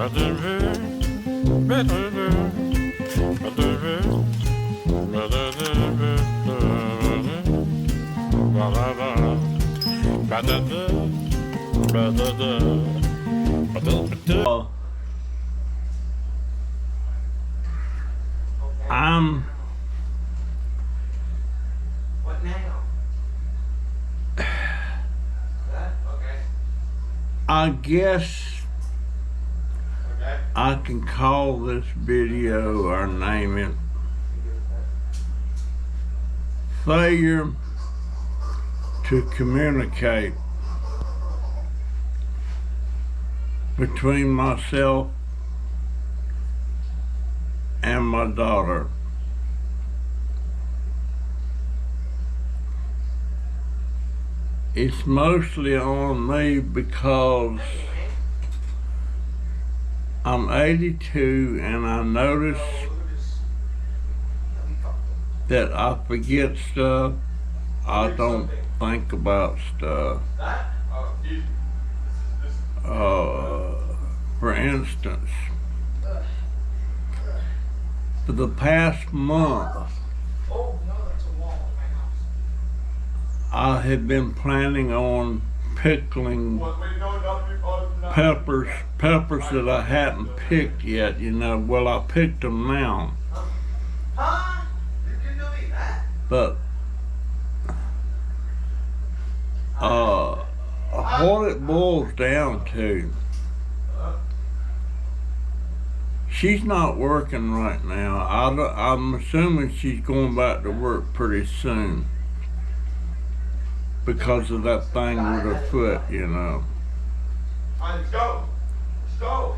I'm What now? Okay. I guess Okay. I can call this video or name it Failure to Communicate between myself and my daughter. It's mostly on me because I'm 82 and I notice that I forget stuff. I don't think about stuff. For instance, for the past month, I had been planning on pickling peppers that I hadn't picked yet, you know. Well, I picked them now. But what it boils down to, she's not working right now. I'm assuming she's going back to work pretty soon because of that thing with her foot, you know. Let's go. Let's go.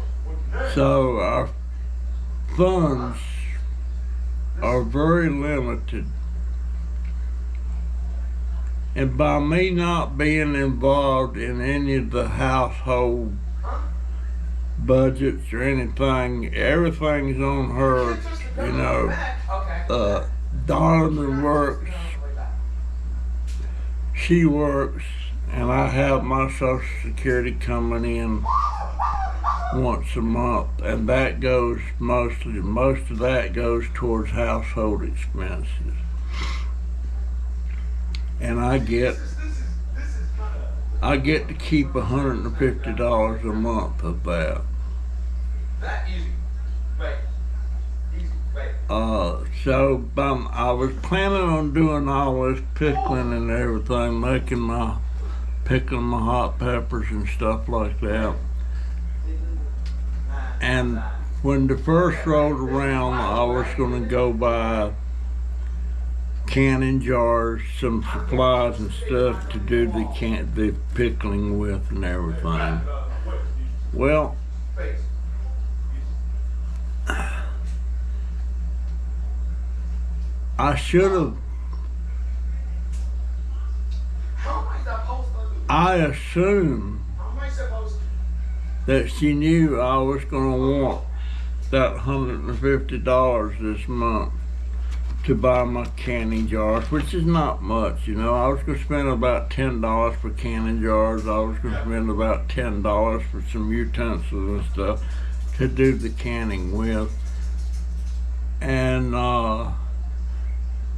So our funds are very limited. And by me not being involved in any of the household budgets or anything, everything's on her, you know. Donovan works, she works, and I have my Social Security coming in once a month, and that goes most of that goes towards household expenses. And I get to keep $150 a month of that. That easy. Wait. Easy. Wait. So I was planning on doing all this pickling and everything, pickling my hot peppers and stuff like that. And when the first rolled around, I was gonna go buy canning jars, some supplies and stuff to do the pickling with and everything. Well, I assumed that she knew I was gonna want that $150 this month to buy my canning jars, which is not much, you know. I was gonna spend about $10 for canning jars. I was gonna spend about $10 for some utensils and stuff to do the canning with. And I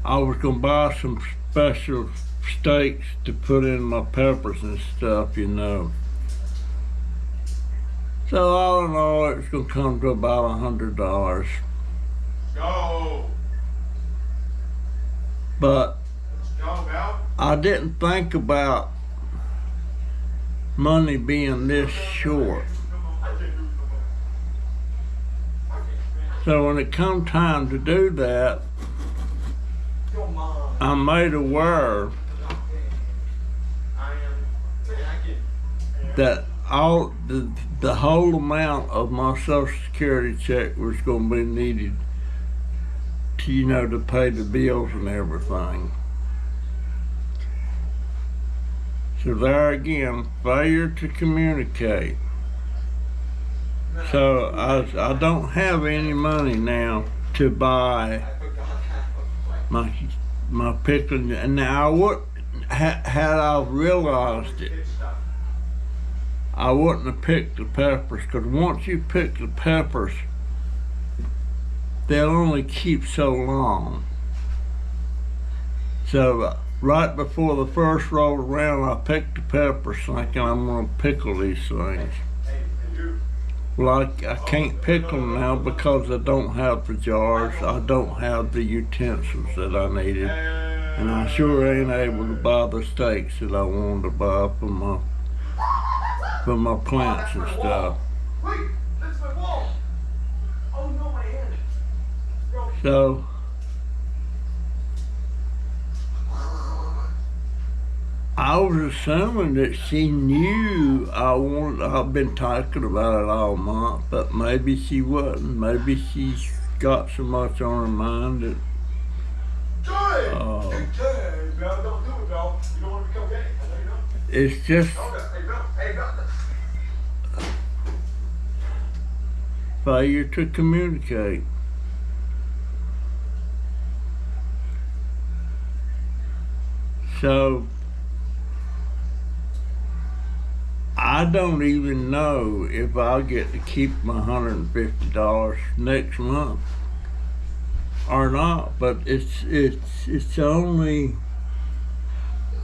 was gonna buy some special steaks to put in my peppers and stuff, you know. So all in all, it's gonna come to about $100. Go. But I didn't think about money being this short. So when it come time to do that, I'm made aware that the whole amount of my Social Security check was going to be needed to, you know, to pay the bills and everything. So there again, failure to communicate. So I don't have any money now to buy my pickling. And now had I realized it, I wouldn't have picked the peppers, because once you pick the peppers, they'll only keep so long. So right before the first roll around, I picked the peppers thinking I'm going to pickle these things. Hey, you. Well, I can't pickle them now because I don't have the jars. I don't have the utensils that I needed. And I sure ain't able to buy the steaks that I wanted to buy for my plants and stuff. Wait, that's my wall. Oh no, my hand. Bro. So I was assuming that she knew I've been talking about it all month, but maybe she wasn't. Maybe she's got so much on her mind that Good. Good, bro. Don't do it, bro. You don't want to become gay. I know you don't. it's just Hey, bro. failure to communicate. So I don't even know if I'll get to keep my $150 next month or not, but it's only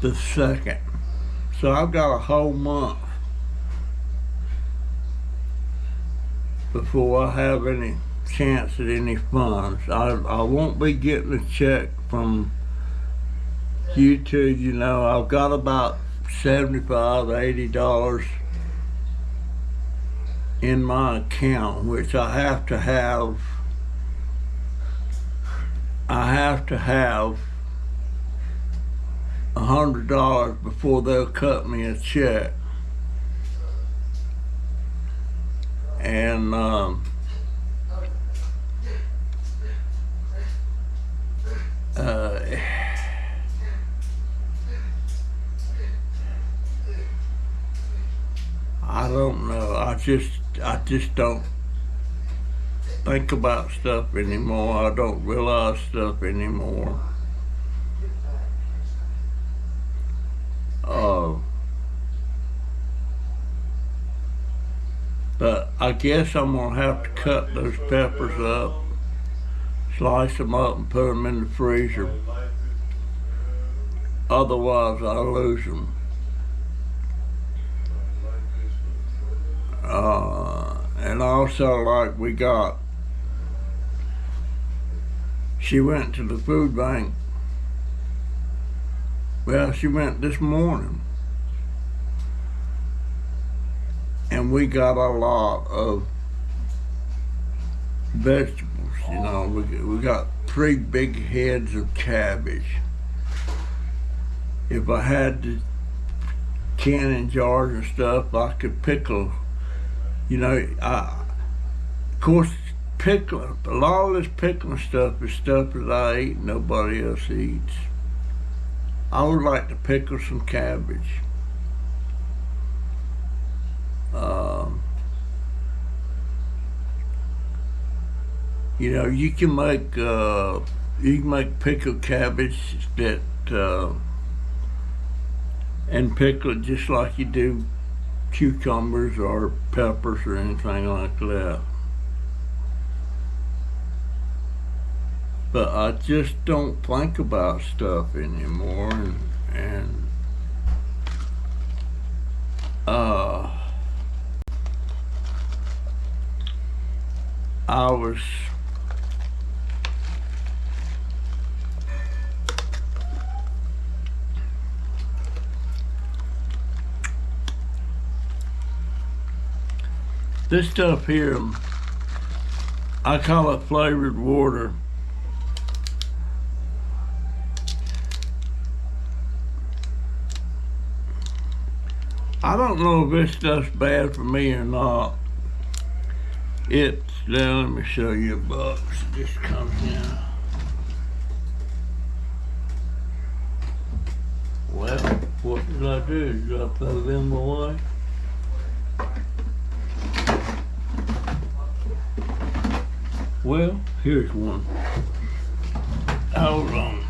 the 2nd. So I've got a whole month before I have any chance at any funds. I won't be getting a check from YouTube, you know. I've got about $75, $80 in my account, which I have to have $100 before they'll cut me a check. And I don't know. I just don't think about stuff anymore. I don't realize stuff anymore. But I guess I'm gonna have to cut those peppers up, slice them up, and put them in the freezer. Otherwise, I'll lose them. And also, like she went to the food bank. Well, she went this morning. And we got a lot of vegetables, you know. We got 3 big heads of cabbage. If I had the canning jars and stuff, I could pickle. You know, of course, pickling. A lot of this pickling stuff is stuff that I eat and nobody else eats. I would like to pickle some cabbage. You know, you can make pickled cabbage that and pickle it just like you do cucumbers or peppers or anything like that. But I just don't think about stuff anymore, and I was this stuff here, I call it flavored water. I don't know if this stuff's bad for me or not. Now let me show you a box. It just comes in. Well, what did I do? Did I throw them away? Well, here's one. Hold on.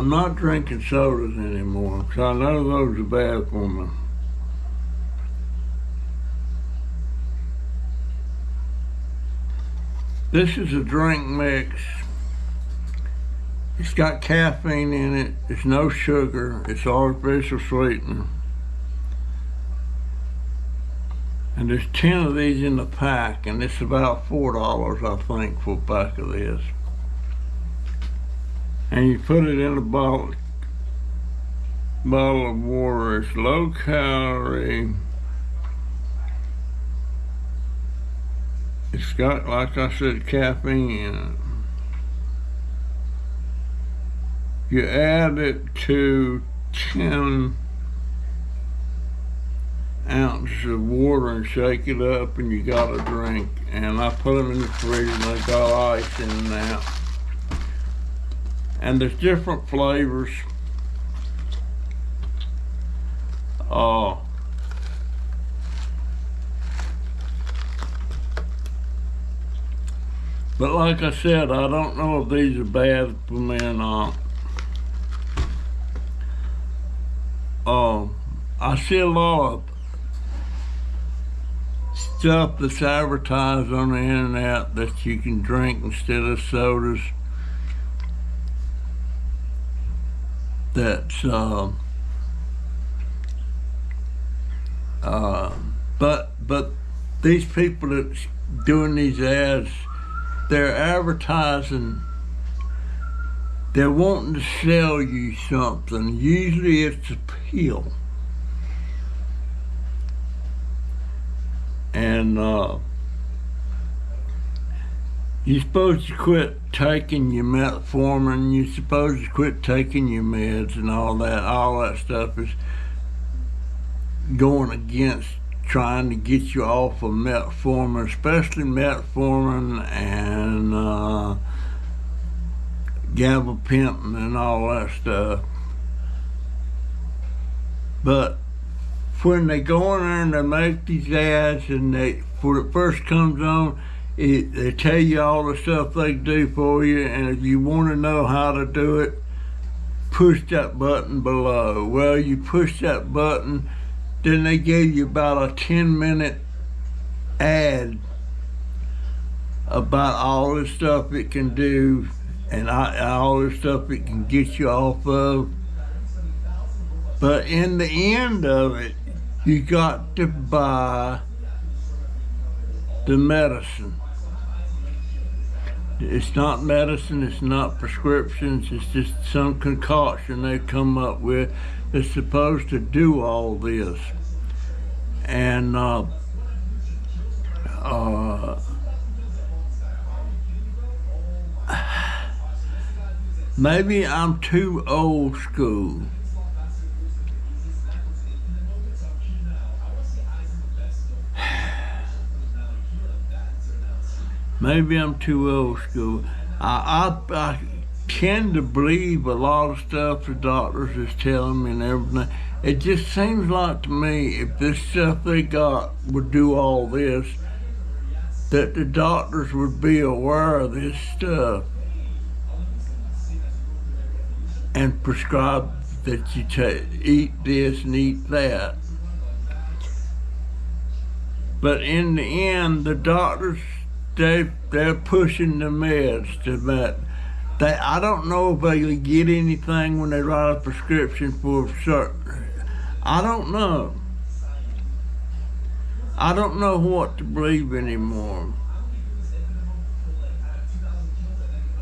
I'm not drinking sodas anymore because I know those are bad for me. This is a drink mix. It's got caffeine in it. It's no sugar. It's artificial sweetener. And there's 10 of these in the pack, and it's about $4, I think, for a pack of this. And you put it in a bottle of water. It's low calorie. It's got, like I said, caffeine in it. You add it to 10 ounces of water and shake it up, and you got a drink. And I put them in the fridge, and they got ice in that. And there's different flavors. But like I said, I don't know if these are bad for me or not. I see a lot of stuff that's advertised on the internet that you can drink instead of sodas. That's but these people that's doing these ads, they're advertising. They're wanting to sell you something. Usually it's a pill. And you're supposed to quit taking your metformin. You're supposed to quit taking your meds and all that. All that stuff is going against trying to get you off of metformin, especially metformin and gabapentin and all that stuff. But when they go in there and they make these ads, and when it first comes on, they tell you all the stuff they do for you, and if you want to know how to do it, push that button below. Well, you push that button, then they give you about a 10-minute ad about all the stuff it can do and all the stuff it can get you off of. But in the end of it, you got to buy the medicine. It's not medicine, it's not prescriptions, it's just some concoction they've come up with that's supposed to do all this. And maybe I'm too old school. Maybe I'm too old school. I tend to believe a lot of stuff the doctors is telling me and everything. It just seems like to me, if this stuff they got would do all this, that the doctors would be aware of this stuff and prescribe that you eat this and eat that. But in the end, the doctors, they're pushing the meds to that. I don't know if they get anything when they write a prescription for certain. I don't know. I don't know what to believe anymore.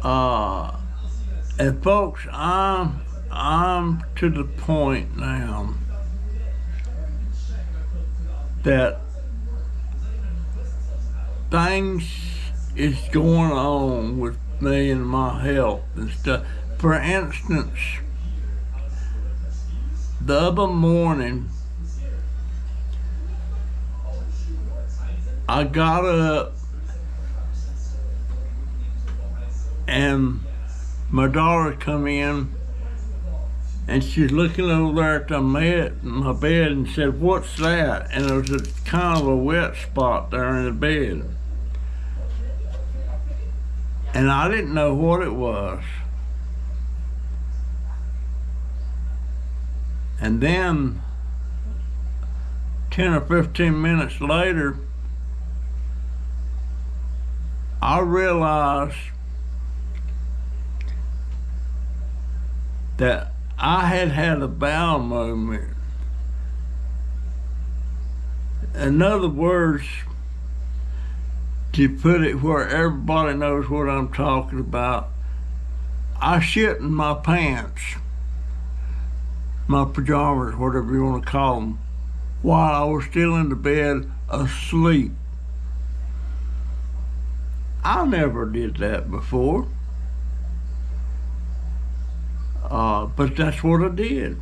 And folks, I'm to the point now that things is going on with me and my health and stuff. For instance, the other morning, I got up and my daughter come in and she's looking over there at my bed and said, "What's that?" And there was a kind of a wet spot there in the bed. And I didn't know what it was. And then 10 or 15 minutes later, I realized that I had had a bowel movement. In other words, to put it where everybody knows what I'm talking about, I shit in my pants, my pajamas, whatever you want to call them, while I was still in the bed asleep. I never did that before, but that's what I did.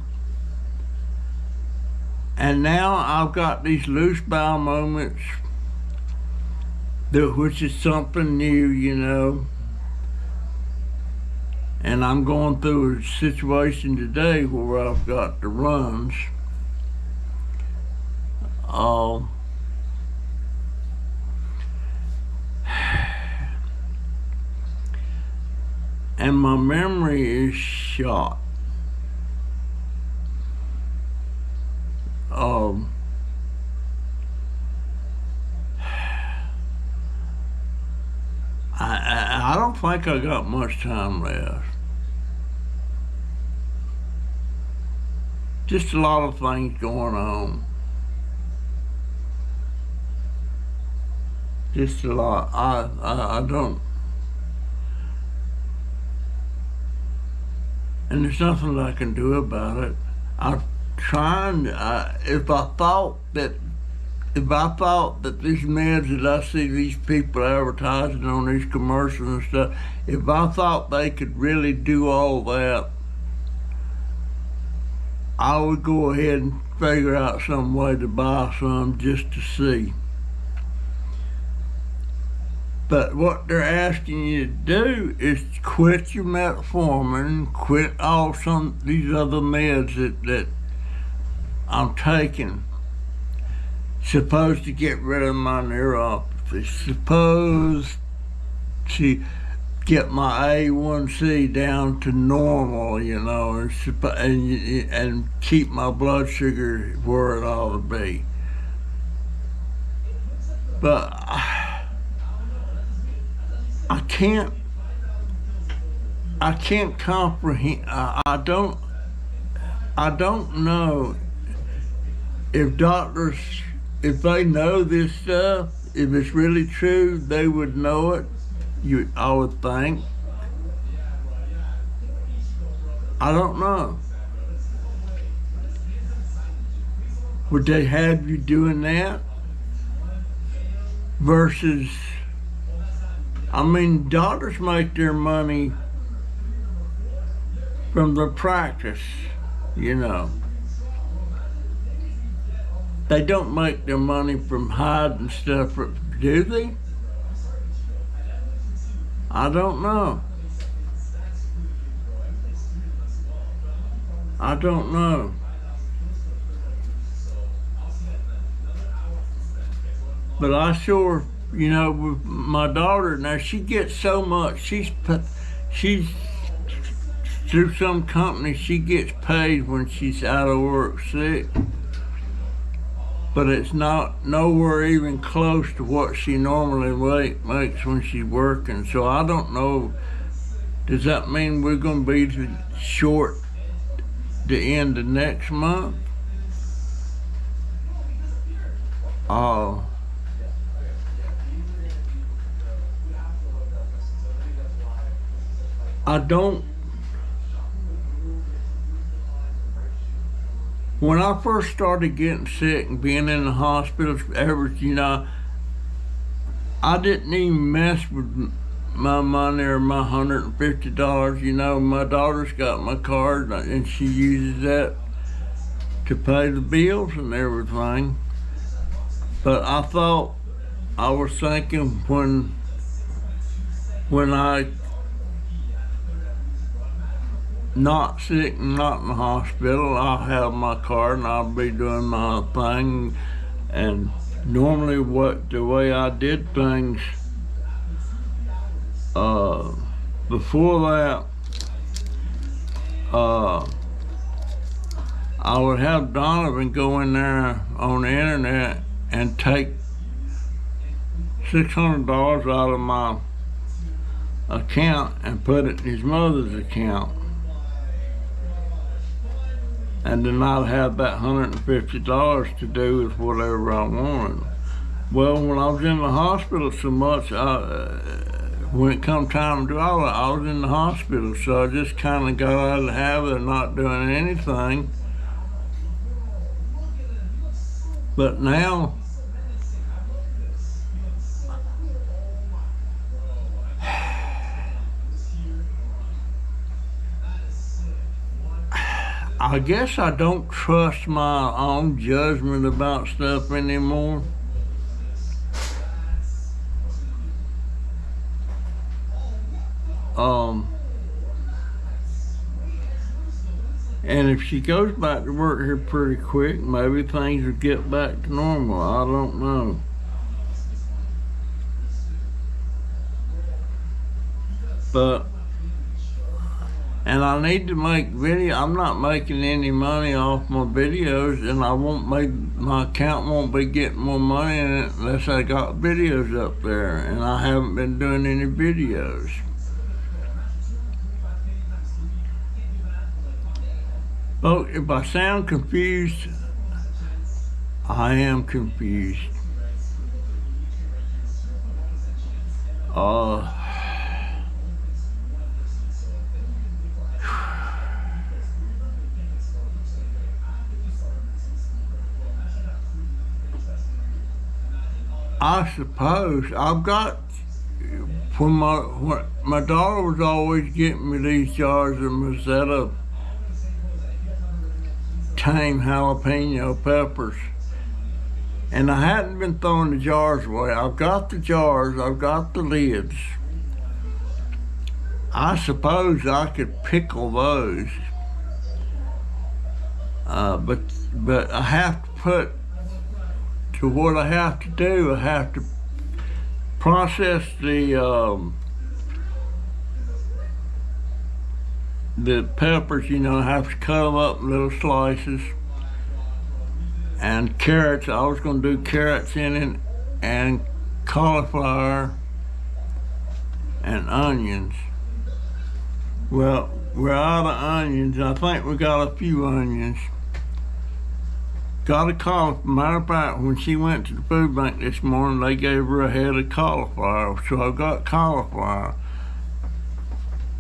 And now I've got these loose bowel movements, which is something new, you know. And I'm going through a situation today where I've got the runs. And my memory is shot. I don't think I got much time left. Just a lot of things going on. Just a lot. I don't. And there's nothing I can do about it. I'm trying. If I thought that these meds that I see these people advertising on these commercials and stuff, if I thought they could really do all that, I would go ahead and figure out some way to buy some just to see. But what they're asking you to do is quit your metformin, quit all these other meds that I'm taking. Supposed to get rid of my neuropathy, supposed to get my A1C down to normal, you know, and keep my blood sugar where it ought to be. But I can't comprehend. I don't know if doctors, if they know this stuff, if it's really true, they would know it. I would think. I don't know. Would they have you doing that? Versus, I mean, doctors make their money from their practice, you know. They don't make their money from hiding stuff, do they? I don't know. I don't know. But I sure, you know, with my daughter now, she gets so much. She's through some company. She gets paid when she's out of work sick, but it's not nowhere even close to what she normally makes when she's working. So I don't know, does that mean we're going to be short the end of next month? I don't. When I first started getting sick and being in the hospital, you know, I didn't even mess with my money or my $150. You know, my daughter's got my card and she uses that to pay the bills and everything. But I was thinking when I not sick and not in the hospital, I'll have my card and I'll be doing my thing. And normally the way I did things before that, I would have Donovan go in there on the internet and take $600 out of my account and put it in his mother's account. And then I'd have that $150 to do with whatever I wanted. Well, when I was in the hospital so much, when it come time to do all that, I was in the hospital, so I just kind of got out of the habit of not doing anything. But now, I guess I don't trust my own judgment about stuff anymore. And if she goes back to work here pretty quick, maybe things will get back to normal. I don't know. But, and I need to make video. I'm not making any money off my videos, and I won't make, my account won't be getting more money in it unless I got videos up there, and I haven't been doing any videos. Oh, if I sound confused, I am confused. I suppose I've got, when my daughter was always getting me these jars of Mazetta tame jalapeno peppers, and I hadn't been throwing the jars away. I've got the jars, I've got the lids. I suppose I could pickle those, but I have to put, to what I have to do, I have to process the peppers, you know. I have to cut them up in little slices. And carrots, I was going to do carrots in it, and cauliflower and onions. Well, we're out of onions. I think we got a few onions. Got a cauliflower. Matter of fact, when she went to the food bank this morning, they gave her a head of cauliflower, so I've got cauliflower.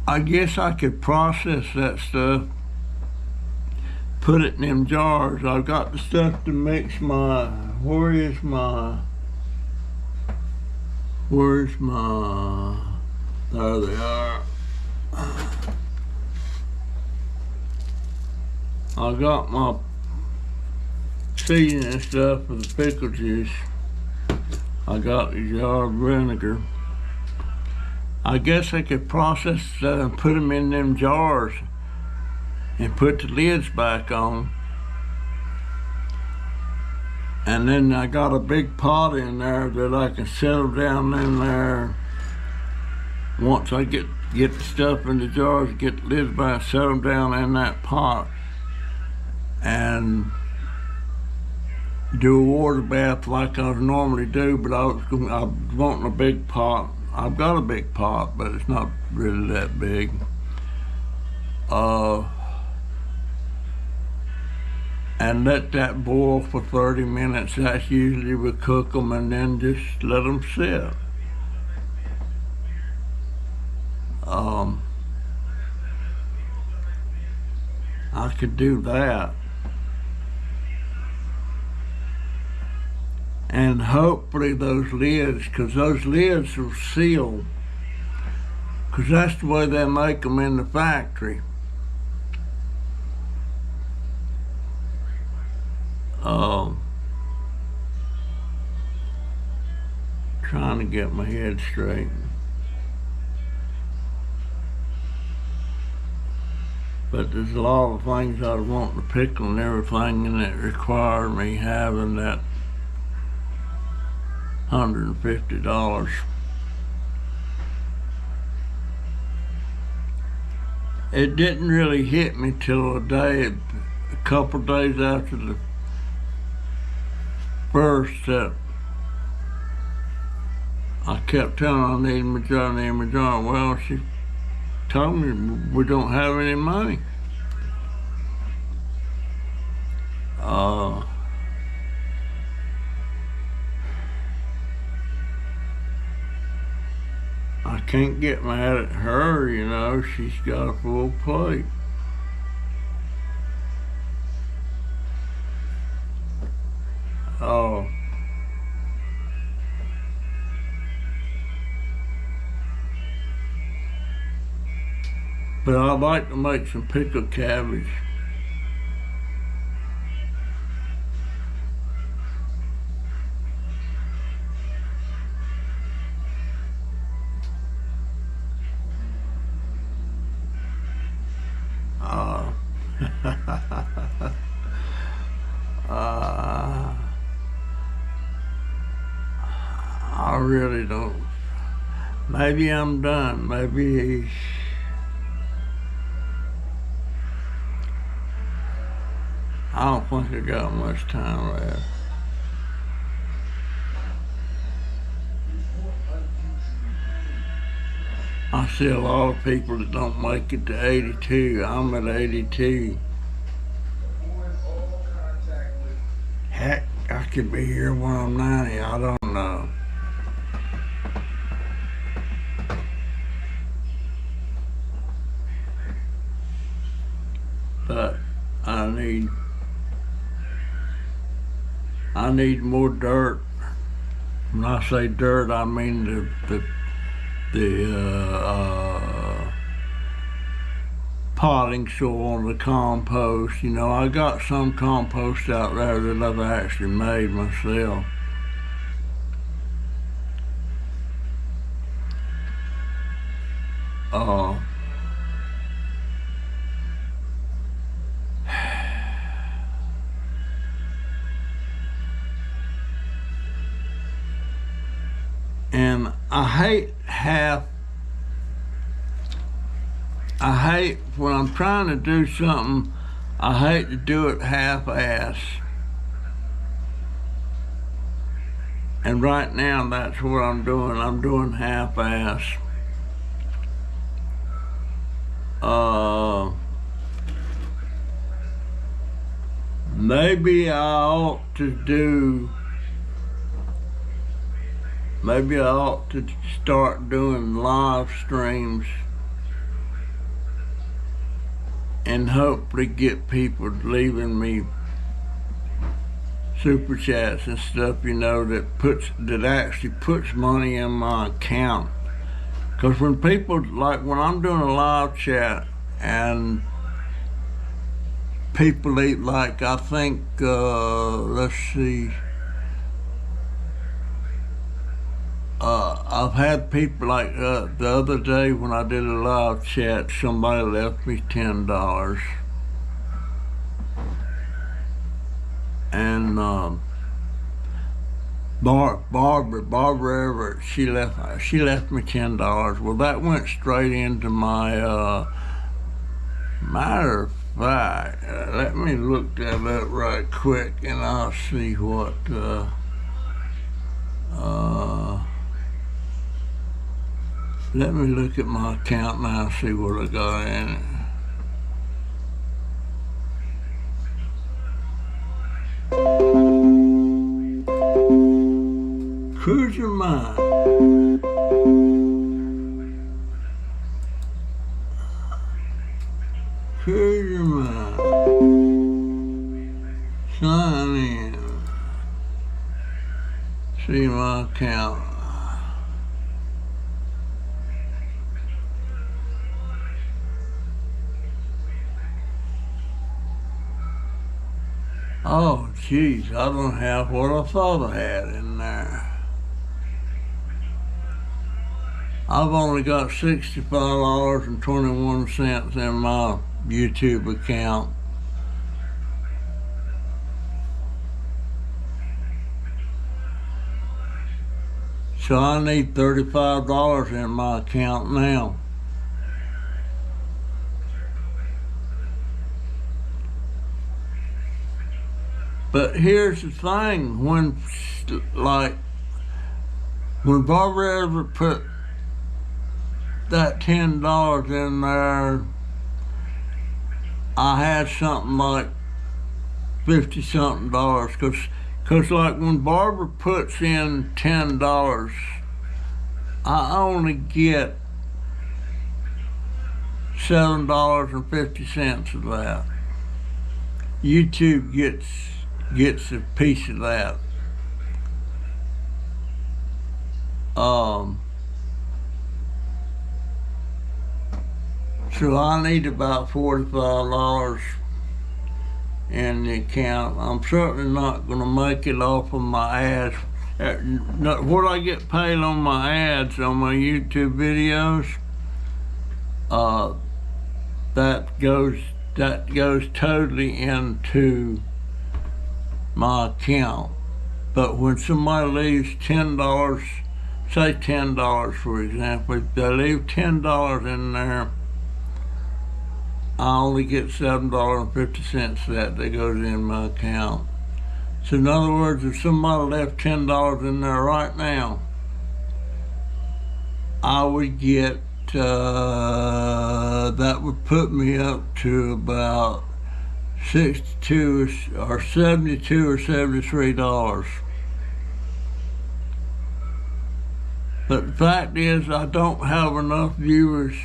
I guess I could process that stuff, put it in them jars. I've got the stuff to mix my, where's my, there they are. I got my seasoning stuff for the pickle juice. I got the jar of vinegar. I guess I could process that and put them in them jars and put the lids back on. And then I got a big pot in there that I can settle down in there. Once I get the stuff in the jars, get the lids back, set them down in that pot, and do a water bath like I normally do, but I was wanting a big pot. I've got a big pot, but it's not really that big. And let that boil for 30 minutes. That's usually we cook them, and then just let them sit. I could do that. And hopefully those lids, because those lids will seal, because that's the way they make them in the factory. Trying to get my head straight. But there's a lot of things I want to pickle and everything, and it requires me having that $150. It didn't really hit me till a day a couple days after the first that I kept telling her I need my job. Well, she told me we don't have any money. I can't get mad at her, you know, she's got a full plate. Oh. But I'd like to make some pickled cabbage. I really don't. Maybe I'm done. Maybe I don't think I got much time left. I see a lot of people that don't make it to 82. I'm at 82. Heck, I could be here when I'm 90. I don't know. But I need more dirt. When I say dirt, I mean the potting soil and the compost. You know, I got some compost out there that I've actually made myself. And I hate when I'm trying to do something, I hate to do it half-ass. And right now, that's what I'm doing. I'm doing half-ass. Maybe I ought to start doing live streams and hopefully get people leaving me super chats and stuff, you know, that actually puts money in my account. Because when people, like when I'm doing a live chat and people eat, like I think, let's see, I've had people like the other day when I did a live chat, somebody left me $10. And Barbara Everett, she left me $10. Well, that went straight into my matter of fact. Let me look that up right quick, and I'll see what. Let me look at my account now and see what I got in it. Cruise your mind. Cruise your mind. Sign in. See my account. Oh, geez, I don't have what I thought I had in there. I've only got $65.21 in my YouTube account. So I need $35 in my account now. But here's the thing, when Barbara ever put that $10 in there, I had something like 50 something dollars, cause like when Barbara puts in $10, I only get $7.50 of that. YouTube gets a piece of that. So I need about $45 in the account. I'm certainly not going to make it off of my ads. What I get paid on my ads on my YouTube videos, that goes totally into my account. But when somebody leaves $10, say $10 for example, if they leave $10 in there, I only get $7.50 of that goes in my account. So in other words, if somebody left $10 in there right now, I would get, that would put me up to about 62 or 72 or $73. But the fact is, I don't have enough viewers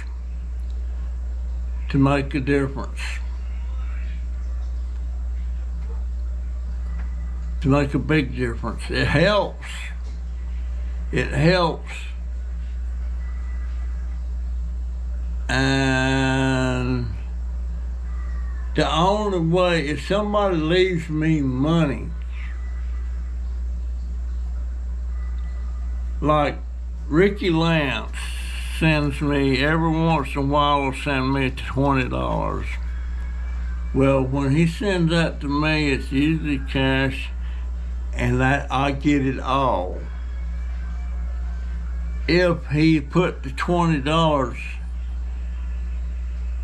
to make a difference, to make a big difference. It helps. And the only way, if somebody leaves me money, like Ricky Lance sends me, every once in a while will send me $20. Well, when he sends that to me, it's usually cash, and that I get it all. If he put the $20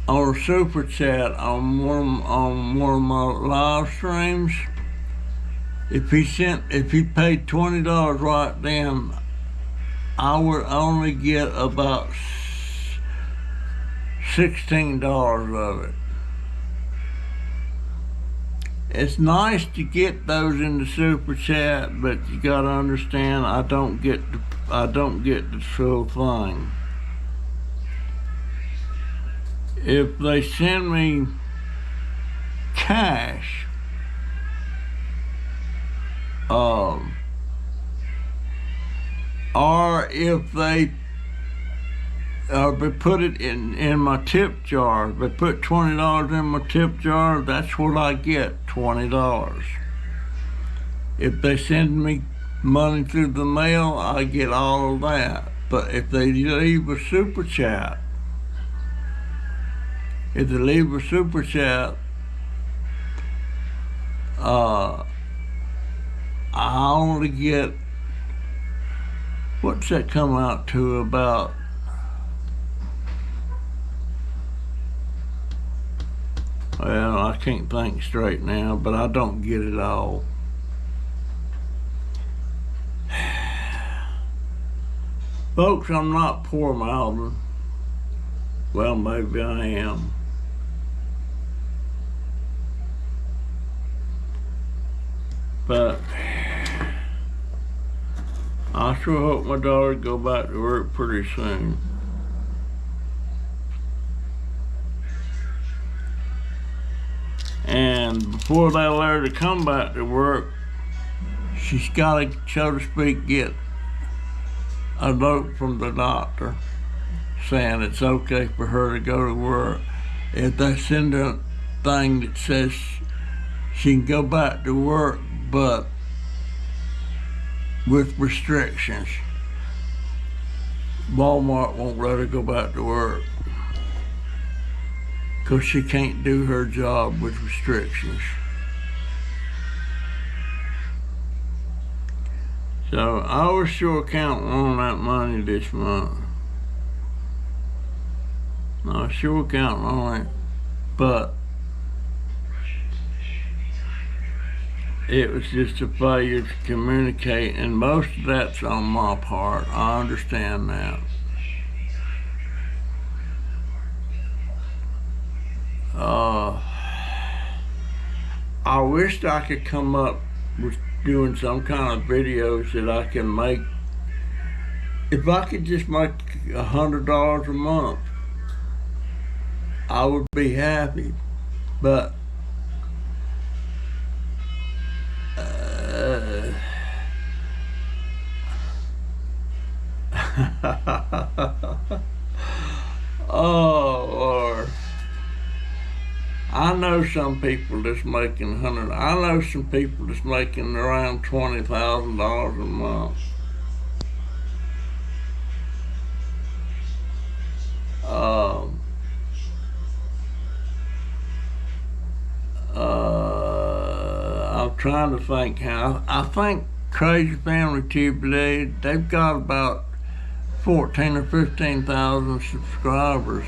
on a super chat on one of my live streams, if he paid $20 right then, I would only get about $16 of it. It's nice to get those in the super chat, but you gotta understand, I don't get the full thing. If they send me cash, or if they put it in my tip jar, they put $20 in my tip jar, that's what I get, $20. If they send me money through the mail, I get all of that. But if they leave a super chat, I only get, what's that come out to, about well, I can't think straight now, but I don't get it all. Folks, I'm not poor mouthing. Well, maybe I am. But I sure hope my daughter go back to work pretty soon. And before they let her to come back to work, she's got to, so to speak, get a note from the doctor saying it's okay for her to go to work. If they send her a thing that says she can go back to work, but with restrictions, Walmart won't let her go back to work because she can't do her job with restrictions. So I was sure counting on that money this month. I was sure counting on it, but it was just a failure to communicate, and most of that's on my part. I understand that. I wished I could come up with doing some kind of videos that I can make. If I could just make $100 a month, I would be happy. But oh Lord. I know some people that's making I know some people that's making around $20,000 a month. I'm trying to think how. I think Crazy Family Tube today, they've got about 14 or 15,000 subscribers.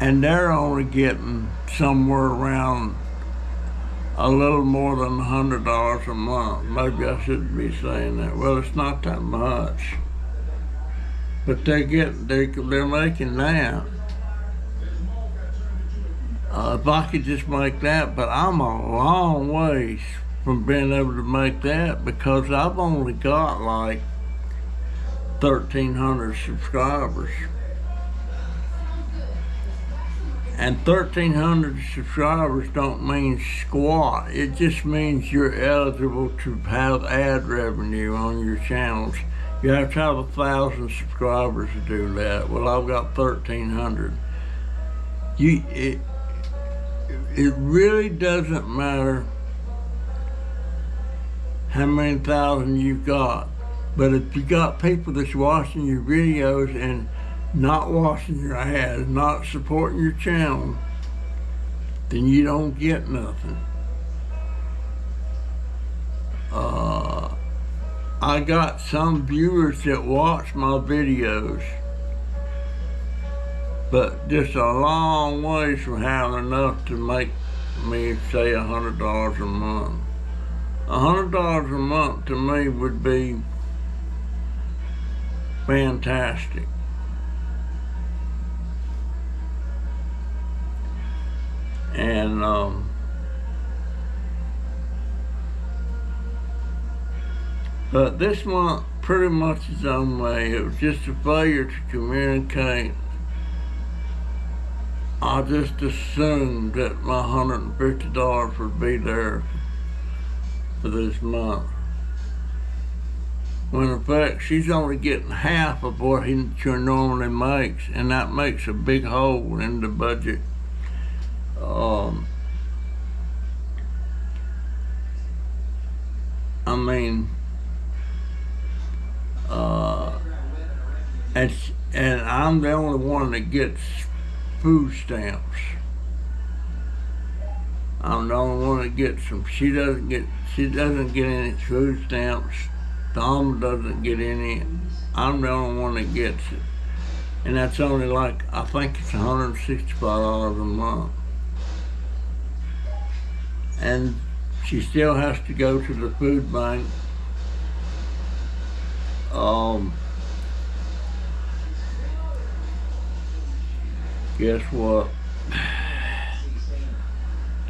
And they're only getting somewhere around a little more than $100 a month. Maybe I shouldn't be saying that. Well, it's not that much. But they're making that. If I could just make that, but I'm a long ways from being able to make that because I've only got like 1,300 subscribers. And 1,300 subscribers don't mean squat. It just means you're eligible to have ad revenue on your channels. You have to have 1,000 subscribers to do that. Well, I've got 1,300. It really doesn't matter how many thousand you've got. But if you got people that's watching your videos and not watching your ads, not supporting your channel, then you don't get nothing. I got some viewers that watch my videos, but just a long ways from having enough to make me say $100 a month. $100 a month to me would be fantastic. And but this month pretty much is on me. It was just a failure to communicate. I just assumed that my $150 would be there for this month, when in fact she's only getting half of what she normally makes, and that makes a big hole in the budget. I mean, and I'm the only one that gets food stamps. I'm the only one that gets them. She doesn't get any food stamps. Tom doesn't get any. I'm the only one that gets it. And that's only like, I think it's $165 a month. And she still has to go to the food bank. Guess what?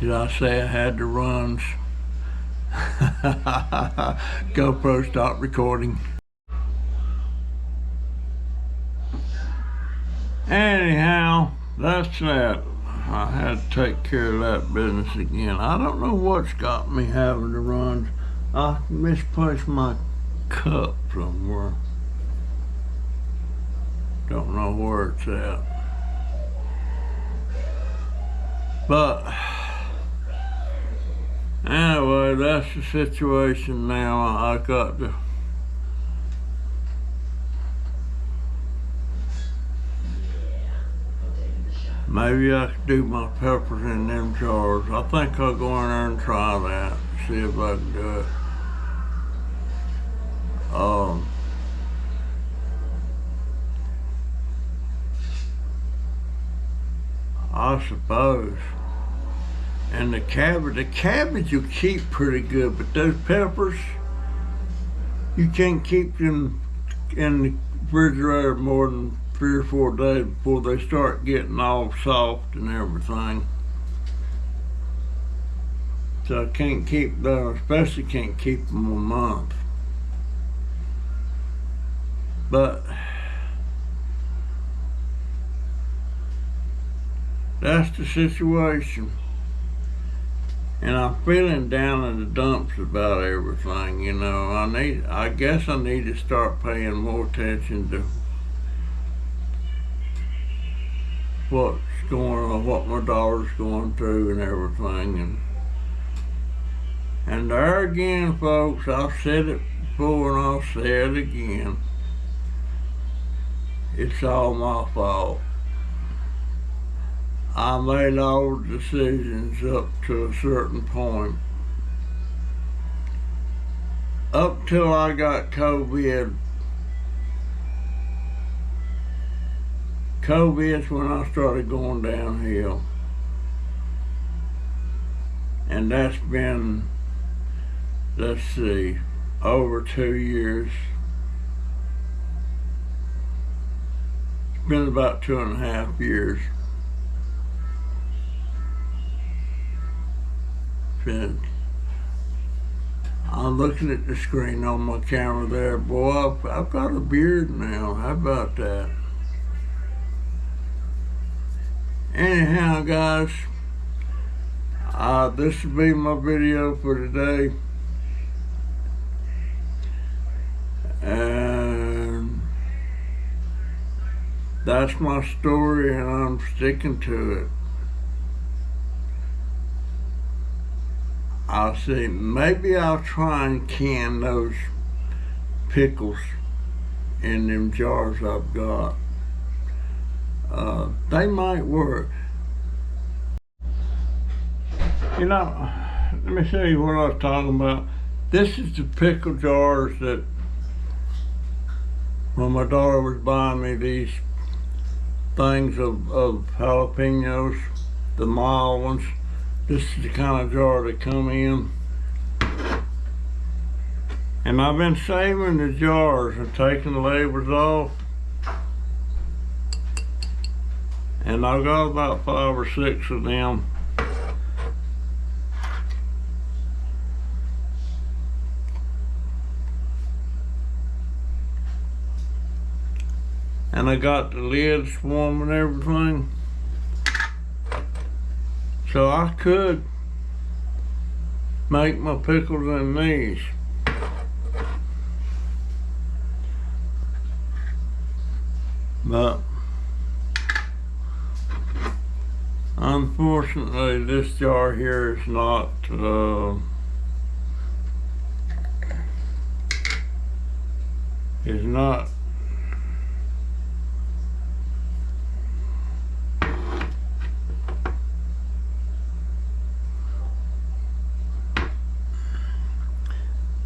Did I say I had the runs? GoPro, stop recording. Anyhow, that's that. I had to take care of that business again. I don't know what's got me having to run. I misplaced my cup somewhere. Don't know where it's at. But anyway, that's the situation now. I got to maybe I could do my peppers in them jars. I think I'll go in there and try that, see if I can do it. I suppose And the cabbage will keep pretty good, but those peppers, you can't keep them in the refrigerator more than 3 or 4 days before they start getting all soft and everything. So I can't keep them, especially can't keep them a month. But that's the situation. And I'm feeling down in the dumps about everything, you know. I guess I need to start paying more attention to what's going on, what my daughter's going through and everything. And there again, folks, I've said it before and I'll say it again. It's all my fault. I made all the decisions up to a certain point. Up till I got COVID. COVID's when I started going downhill. And that's been, let's see, over 2 years. It's been about 2.5 years. I'm looking at the screen on my camera there. Boy, I've got a beard now. How about that? Anyhow, guys, this will be my video for today. And that's my story, and I'm sticking to it. I'll see, maybe I'll try and can those pickles in them jars I've got. They might work. You know, let me show you what I was talking about. This is the pickle jars that, when my daughter was buying me these things of jalapenos, the mild ones, this is the kind of jar they come in. And I've been saving the jars and taking the labels off. And I've got about 5 or 6 of them. And I got the lids for them and everything. So I could make my pickles in these. But unfortunately, this jar here is not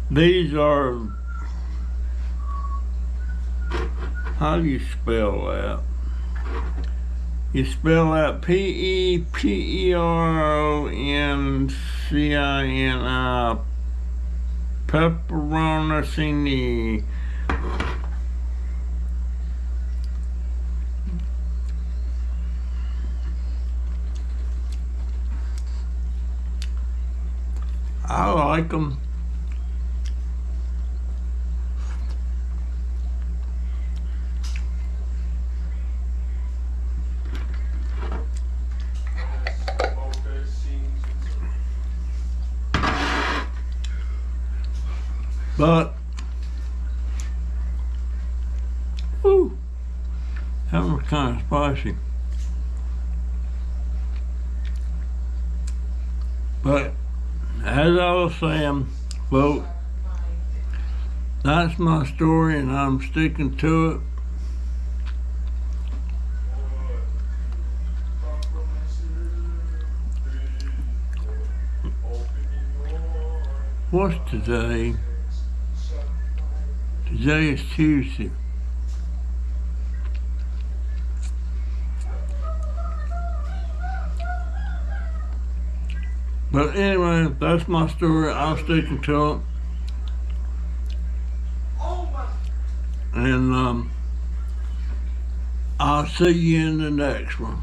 these are, how do you spell that? You spell that Peperoncini, pepperoncini. I like them. But, whew, that was kind of spicy. But, as I was saying, folks, that's my story and I'm sticking to it. What's today? Today is Tuesday. But anyway, that's my story. I'm sticking to it. Oh my. And I'll see you in the next one.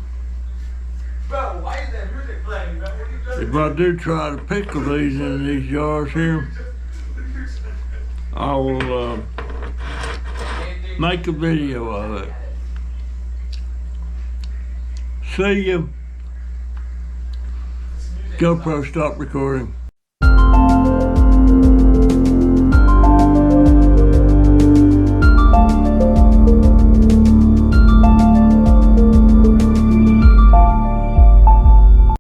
Bro, why is that music playing, bro? What are you doing? If I do try to pickle these in these jars here, I will make a video of it. See you. GoPro, stop recording.